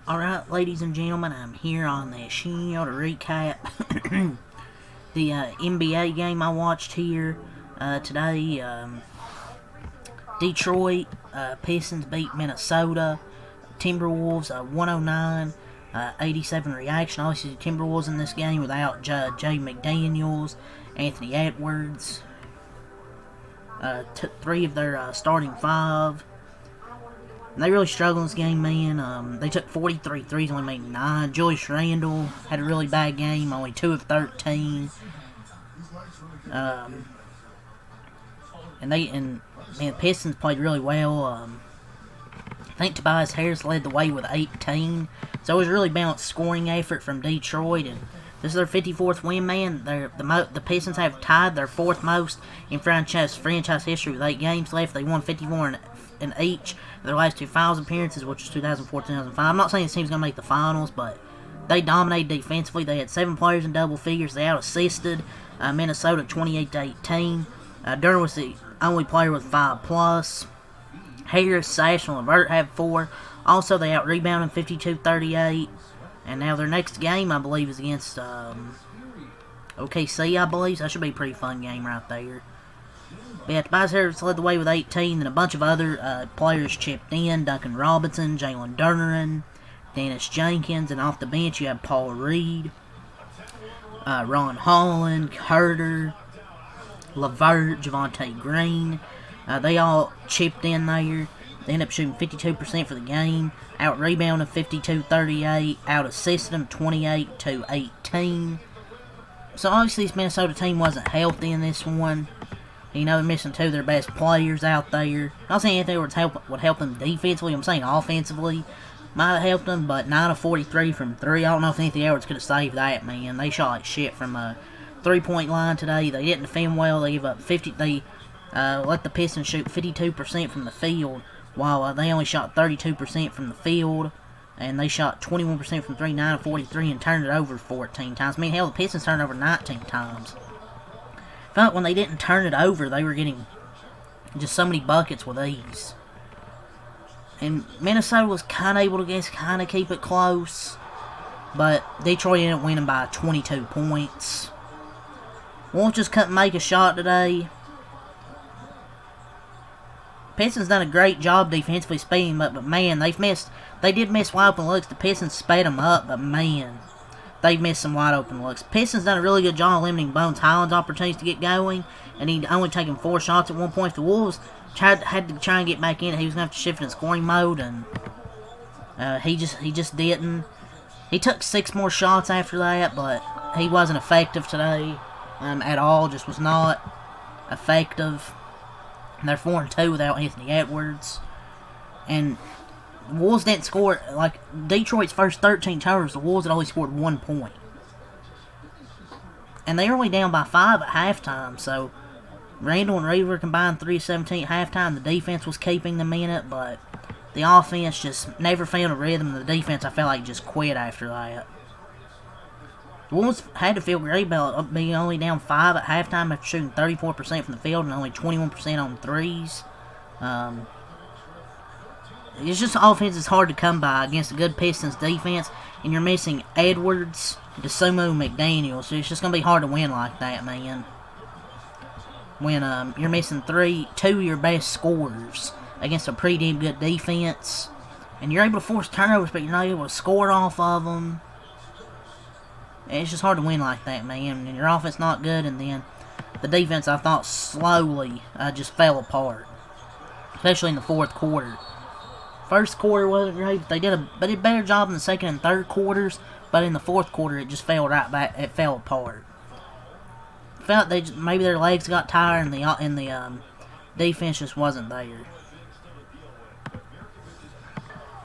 Alright, ladies and gentlemen, I'm here on the show to recap the NBA game I watched here today. Detroit Pistons beat Minnesota. Timberwolves 109-87 reaction. Obviously, the Timberwolves in this game without Jay McDaniels, Anthony Edwards. Took 3 of their starting 5. They really struggled in this game, man. They took 43 threes, only made 9. Julius Randle had a really bad game, only 2 of 13. And the Pistons played really well. I think Tobias Harris led the way with 18. So it was a really balanced scoring effort from Detroit, and this is their 54th win, man. The Pistons have tied their 4th most in franchise history with 8 games left. They won 54 in each of their last 2 finals appearances, which was 2004-2005. I'm not saying this team's going to make the finals, but they dominated defensively. They had 7 players in double figures. They out-assisted Minnesota 28-18. Durant was the only player with 5+. Harris, Sash, and LeVert had 4. Also, they out-rebounded 52-38. And now their next game, I believe, is against OKC, I believe. So that should be a pretty fun game right there. But yeah, Tobias Harris led the way with 18, and a bunch of other players chipped in. Duncan Robinson, Jalen Duren, Dennis Jenkins, and off the bench you have Paul Reed, Ron Holland, Herter, LeVert, Javonte Green. They all chipped in there. They ended up shooting 52% for the game. Out-rebounded 52-38. Out-assisted them 28-18. So obviously this Minnesota team wasn't healthy in this one. You know, they're missing 2 of their best players out there. I'm not saying Anthony Edwards would help them defensively. I'm saying offensively might have helped them, but 9 of 43 from 3. I don't know if Anthony Edwards could have saved that, man. They shot like shit from a 3-point line today. They didn't defend well. They gave up 50. They let the Pistons shoot 52% from the field, while they only shot 32% from the field. And they shot 21% from 3, 9 of 43, and turned it over 14 times. I mean, hell, the Pistons turned it over 19 times. Felt when they didn't turn it over, they were getting just so many buckets with ease. And Minnesota was kind of able to kind of keep it close, but Detroit ended up winning by 22 points. Wolves just couldn't make a shot today. Pistons done a great job defensively speeding up, but man, they did miss wide open looks. The Pistons sped them up, but man, they missed some wide open looks. Pistons done a really good job limiting Bones Highland's opportunities to get going, and he'd only taken 4 shots at one point. The Wolves had to try and get back in. He was going to have to shift in scoring mode, and he just didn't. He took 6 more shots after that, but he wasn't effective today at all. Just was not effective. And they're 4-2 without Anthony Edwards, and the Wolves didn't score. Like Detroit's first 13 turnovers, the Wolves had only scored 1 point. And they were only down by 5 at halftime, so Randall and Reed were combined 3 of 17 at halftime. The defense was keeping them in it, but the offense just never found a rhythm. The defense, I felt like, just quit after that. The Wolves had to feel great about being only down 5 at halftime after shooting 34% from the field and only 21% on threes. It's just offense is hard to come by against a good Pistons defense, and you're missing Edwards, DeSumo, McDaniels, so it's just going to be hard to win like that, man. When you're missing 2 of your best scorers against a pretty damn good defense, and you're able to force turnovers, but you're not able to score off of them. It's just hard to win like that, man. And your offense not good, and then the defense, I thought, slowly just fell apart, especially in the 4th quarter. First quarter wasn't great, but they did a better job in the 2nd and 3rd quarters. But in the 4th quarter, it just fell right back. It fell apart. Felt maybe their legs got tired, and the defense just wasn't there.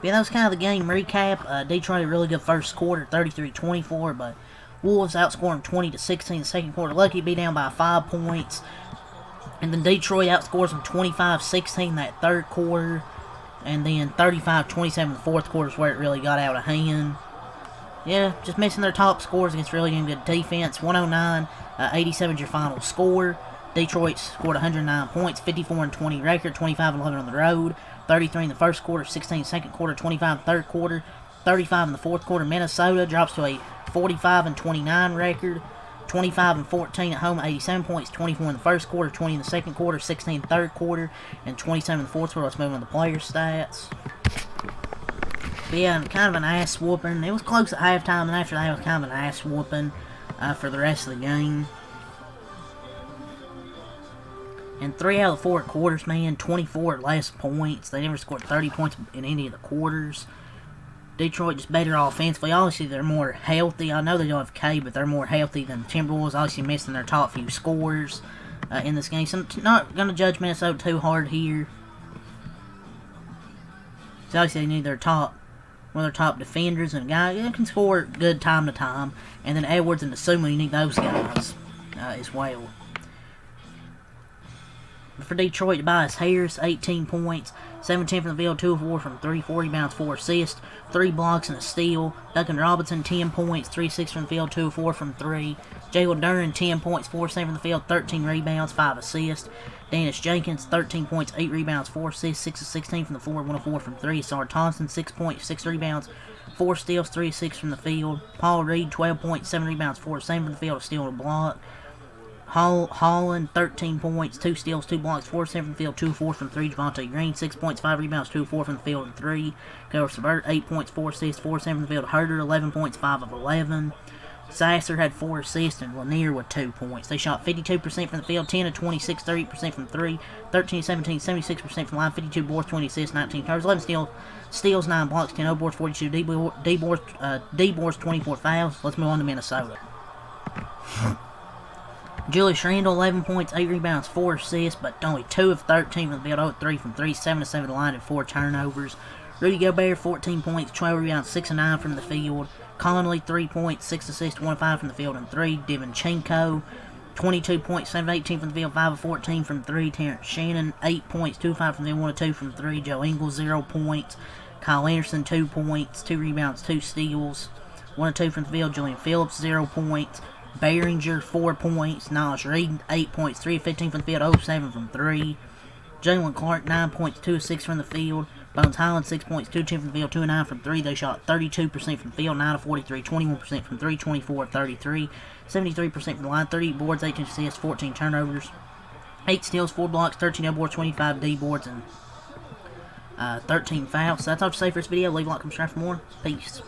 Yeah, that was kind of the game recap. Detroit had a really good first quarter, 33-24, but Wolves outscored them 20-16 in the 2nd quarter. Lucky to be down by 5 points. And then Detroit outscores them 25-16 that 3rd quarter. And then 35-27 in the 4th quarter is where it really got out of hand. Yeah, just missing their top scores against really good defense. 109-87 is your final score. Detroit scored 109 points, 54-20 record, 25-11 on the road, 33 in the first quarter, 16 second quarter, 25 third quarter. 35 in the fourth quarter. Minnesota drops to a 45-29 record. 25-14 at home, 87 points, 24 in the first quarter, 20 in the second quarter, 16 in the third quarter, and 27 in the fourth quarter. Let's move on to the player stats. But yeah, kind of an ass whooping. It was close at halftime, and after that, it was kind of an ass whooping for the rest of the game. And 3 out of the 4 quarters, man, 24 or less points. They never scored 30 points in any of the quarters. Detroit just better offensively. Obviously, they're more healthy. I know they don't have K, but they're more healthy than the Timberwolves. Obviously, missing their top few scorers in this game. So, not going to judge Minnesota too hard here. So, obviously, they need one of their top defenders and a guy that can score good time to time. And then Edwards and Asuma, you need those guys as well. For Detroit, Tobias Harris, 18 points, 17 from the field, 2 of 4 from 3, 4 rebounds, 4 assists, 3 blocks and a steal. Duncan Robinson, 10 points, 3 6 from the field, 2 of 4 from 3. Jalen Duren, 10 points, 4 7 from the field, 13 rebounds, 5 assists. Dennis Jenkins, 13 points, 8 rebounds, 4 assists, 6 of 16 from the floor, 1 of 4 from 3. Sar Thompson, 6 points, 6 rebounds, 4 steals, 3 of 6 from the field. Paul Reed, 12 points, 7 rebounds, 4 of 7 from the field, a steal and a block. Holland, 13 points, 2 steals, 2 blocks, 4 7 from the field, 2 of 4 from 3. Javonte Green, 6 points, 5 rebounds, 2 of 4 from the field, and 3. Gareth Subert, 8 points, 4 assists, 4 7 from the field. Herter, 11 points, 5 of 11. Sasser had 4 assists, and Lanier with 2 points. They shot 52% from the field, 10 of 26, 30% from 3, 13 of 17, 76% from the line, 52 boards, 20 assists, 19 turnovers, 11 steals, 9 blocks, 10 O-boards, 42 D-boards, 24 fouls. Let's move on to Minnesota. Julius Randle, 11 points, 8 rebounds, 4 assists, but only 2 of 13 from the field, 0 of 3 from 3, 7 of 7 from the line, and 4 turnovers. Rudy Gobert, 14 points, 12 rebounds, 6 of 9 from the field. Conley, 3 points, 6 assists, 1 of 5 from the field, and 3. Divinchenko, 22 points, 7 of 18 from the field, 5 of 14 from 3. Terrence Shannon, 8 points, 2 of 5 from the field, 1 of 2 from 3. Joe Ingles, 0 points. Kyle Anderson, 2 points, 2 rebounds, 2 steals, 1 of 2 from the field. Julian Phillips, 0 points. Behringer, 4 points. Naj Reed, 8 points, 3 of 15 from the field, 0 of 7 from 3. Jalen Clark, 9 points, 2 of 6 from the field. Bones Highland, 6 points, 2 of 10 from the field, 2 of 9 from 3. They shot 32% from the field, 9 of 43, 21% from 3, 24 of 33, 73% from the line, 38 boards, 18 assists, 14 turnovers, 8 steals, 4 blocks, 13 L-boards, 25 D-boards, and 13 fouls. So that's all to say for this video. Leave a like, subscribe for more. Peace.